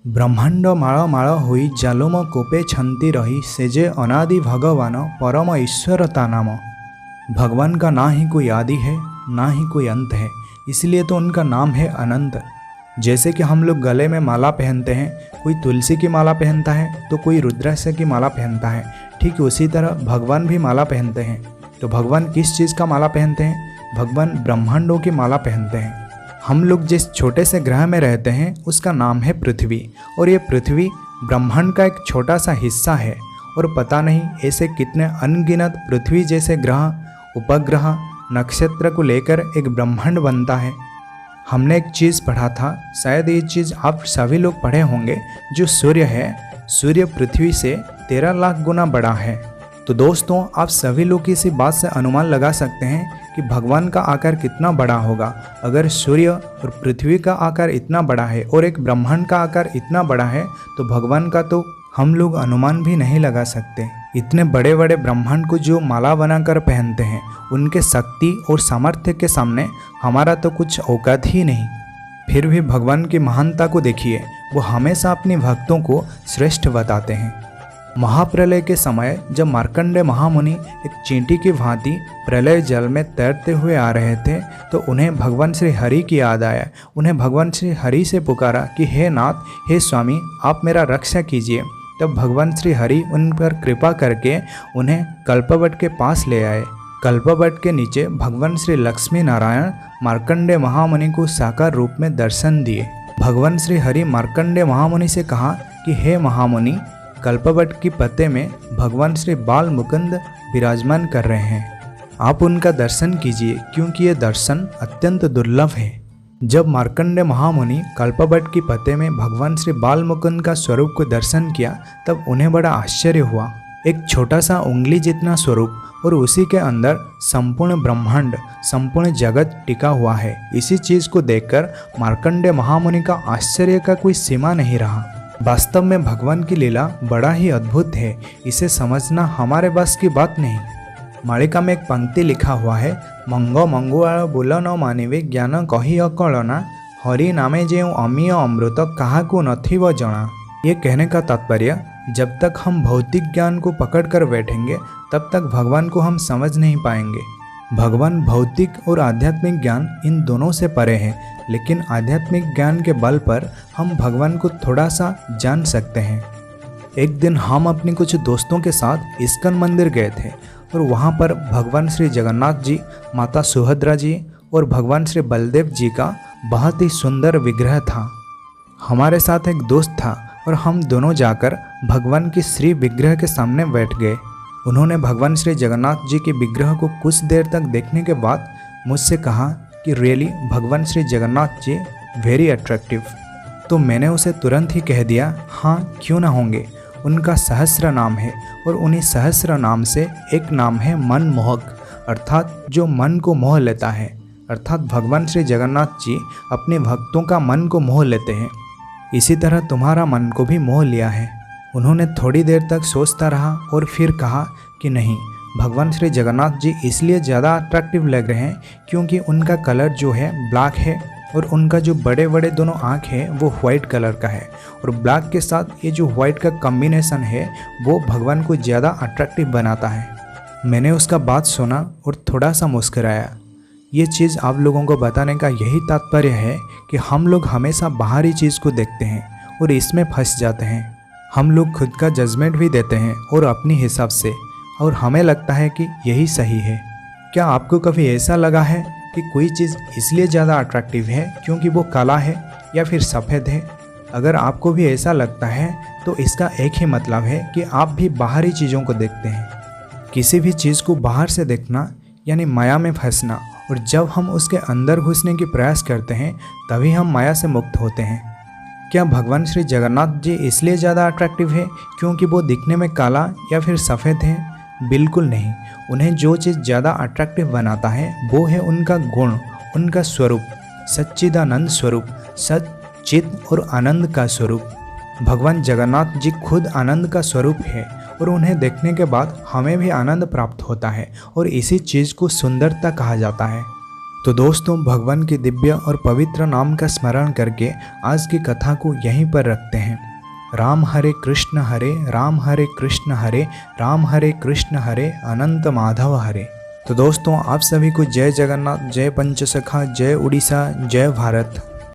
ब्रह्मांड माଳ ମାଳ ହୋଇ ଜାଲୁମ କୋପେ छंती रही सेजे अनादि भगवान परम ईश्वर ता नाम। भगवान का ना ही कोई आदि है ना ही कोई अंत है, इसलिए तो उनका नाम है अनंत। जैसे कि हम लोग गले में माला पहनते हैं, कोई तुलसी की माला पहनता है तो कोई रुद्राक्ष की माला पहनता है, ठीक उसी तरह भगवान भी माला पहनते हैं। तो भगवान किस चीज़ का माला पहनते हैं? भगवान ब्रह्मांडों की माला पहनते हैं। हम लोग जिस छोटे से ग्रह में रहते हैं उसका नाम है पृथ्वी, और ये पृथ्वी ब्रह्मांड का एक छोटा सा हिस्सा है। और पता नहीं ऐसे कितने अनगिनत पृथ्वी जैसे ग्रह, उपग्रह, नक्षत्र को लेकर एक ब्रह्मांड बनता है। हमने एक चीज़ पढ़ा था, शायद ये चीज़ आप सभी लोग पढ़े होंगे, जो सूर्य है, सूर्य पृथ्वी से 13 लाख गुना बड़ा है। तो दोस्तों, आप सभी लोग इसी बात से अनुमान लगा सकते हैं कि भगवान का आकार कितना बड़ा होगा। अगर सूर्य और पृथ्वी का आकार इतना बड़ा है और एक ब्रह्मांड का आकार इतना बड़ा है, तो भगवान का तो हम लोग अनुमान भी नहीं लगा सकते। इतने बड़े बड़े ब्रह्मांड को जो माला बनाकर पहनते हैं, उनके शक्ति और सामर्थ्य के सामने हमारा तो कुछ औकात ही नहीं। फिर भी भगवान की महानता को देखिए, वो हमेशा अपने भक्तों को श्रेष्ठ बताते हैं। महाप्रलय के समय जब मार्कंडेय महामुनि एक चींटी की भांति प्रलय जल में तैरते हुए आ रहे थे, तो उन्हें भगवान श्री हरि की याद आया। उन्हें भगवान श्री हरि से पुकारा कि हे नाथ, हे स्वामी, आप मेरा रक्षा कीजिए। तब भगवान श्री हरि उन पर कृपा करके उन्हें कल्पवट के पास ले आए। कल्पवट के नीचे भगवान श्री लक्ष्मी नारायण मार्कंडेय महामुनि को साकार रूप में दर्शन दिए। भगवान श्री हरि मार्कंडेय महामुनि से कहा कि हे महामुनि, कल्पवट की पत्ते में भगवान श्री बाल मुकुंद विराजमान कर रहे हैं, आप उनका दर्शन कीजिए, क्योंकि ये दर्शन अत्यंत दुर्लभ है। जब मार्कंडेय महामुनि कल्पवट की पत्ते में भगवान श्री बाल मुकुंद का स्वरूप को दर्शन किया, तब उन्हें बड़ा आश्चर्य हुआ। एक छोटा सा उंगली जितना स्वरूप और उसी के अंदर संपूर्ण ब्रह्मांड, संपूर्ण जगत टिका हुआ है। इसी चीज़ को देखकर मार्कंडेय महामुनि का आश्चर्य का कोई सीमा नहीं रहा। वास्तव में भगवान की लीला बड़ा ही अद्भुत है, इसे समझना हमारे बस की बात नहीं। मालिका में एक पंक्ति लिखा हुआ है, मंगो मंगुआर बोल न मानिवे ज्ञान कही अकलना, हरि नामे जेउ अमीय अमृत काहाकू नथिव जना। ये कहने का तात्पर्य, जब तक हम भौतिक ज्ञान को पकड़ कर बैठेंगे तब तक भगवान को हम समझ नहीं पाएंगे। भगवान भौतिक और आध्यात्मिक ज्ञान इन दोनों से परे हैं, लेकिन आध्यात्मिक ज्ञान के बल पर हम भगवान को थोड़ा सा जान सकते हैं। एक दिन हम अपने कुछ दोस्तों के साथ इस्कन मंदिर गए थे, और वहाँ पर भगवान श्री जगन्नाथ जी, माता सुभद्रा जी और भगवान श्री बलदेव जी का बहुत ही सुंदर विग्रह था। हमारे साथ एक दोस्त था और हम दोनों जाकर भगवान की श्री विग्रह के सामने बैठ गए। उन्होंने भगवान श्री जगन्नाथ जी के विग्रह को कुछ देर तक देखने के बाद मुझसे कहा कि रियली भगवान श्री जगन्नाथ जी वेरी अट्रैक्टिव। तो मैंने उसे तुरंत ही कह दिया, हाँ क्यों ना होंगे, उनका सहस्र नाम है, और उन्हीं सहस्र नाम से एक नाम है मनमोहक, अर्थात जो मन को मोह लेता है। अर्थात भगवान श्री जगन्नाथ जी अपने भक्तों का मन को मोह लेते हैं। इसी तरह तुम्हारा मन को भी मोह लिया है। उन्होंने थोड़ी देर तक सोचता रहा और फिर कहा कि नहीं, भगवान श्री जगन्नाथ जी इसलिए ज़्यादा अट्रैक्टिव लग रहे हैं क्योंकि उनका कलर जो है ब्लैक है, और उनका जो बड़े बड़े दोनों आँख है वो वाइट कलर का है, और ब्लैक के साथ ये जो वाइट का कॉम्बिनेशन है वो भगवान को ज़्यादा अट्रैक्टिव बनाता है। मैंने उसका बात सुना और थोड़ा सा मुस्कुराया। ये चीज़ आप लोगों को बताने का यही तात्पर्य है कि हम लोग हमेशा बाहरी चीज़ को देखते हैं और इसमें फंस जाते हैं। हम लोग खुद का जजमेंट भी देते हैं और अपनी हिसाब से, और हमें लगता है कि यही सही है। क्या आपको कभी ऐसा लगा है कि कोई चीज़ इसलिए ज़्यादा अट्रैक्टिव है क्योंकि वो काला है या फिर सफ़ेद है? अगर आपको भी ऐसा लगता है तो इसका एक ही मतलब है कि आप भी बाहरी चीज़ों को देखते हैं। किसी भी चीज़ को बाहर से देखना यानी माया में फंसना, और जब हम उसके अंदर घुसने की प्रयास करते हैं तभी हम माया से मुक्त होते हैं। क्या भगवान श्री जगन्नाथ जी इसलिए ज़्यादा अट्रैक्टिव है क्योंकि वो दिखने में काला या फिर सफ़ेद है? बिल्कुल नहीं। उन्हें जो चीज़ ज़्यादा अट्रैक्टिव बनाता है वो है उनका गुण, उनका स्वरूप, सच्चिदानंद स्वरूप, सच चित और आनंद का स्वरूप। भगवान जगन्नाथ जी खुद आनंद का स्वरूप है, और उन्हें देखने के बाद हमें भी आनंद प्राप्त होता है, और इसी चीज़ को सुंदरता कहा जाता है। तो दोस्तों, भगवान के दिव्य और पवित्र नाम का स्मरण करके आज की कथा को यहीं पर रखते हैं। राम हरे राम हरे कृष्ण हरे राम हरे कृष्ण हरे अनंत माधव हरे। तो दोस्तों, आप सभी को जय जगन्नाथ, जय पंचसखा, जय उड़ीसा, जय भारत।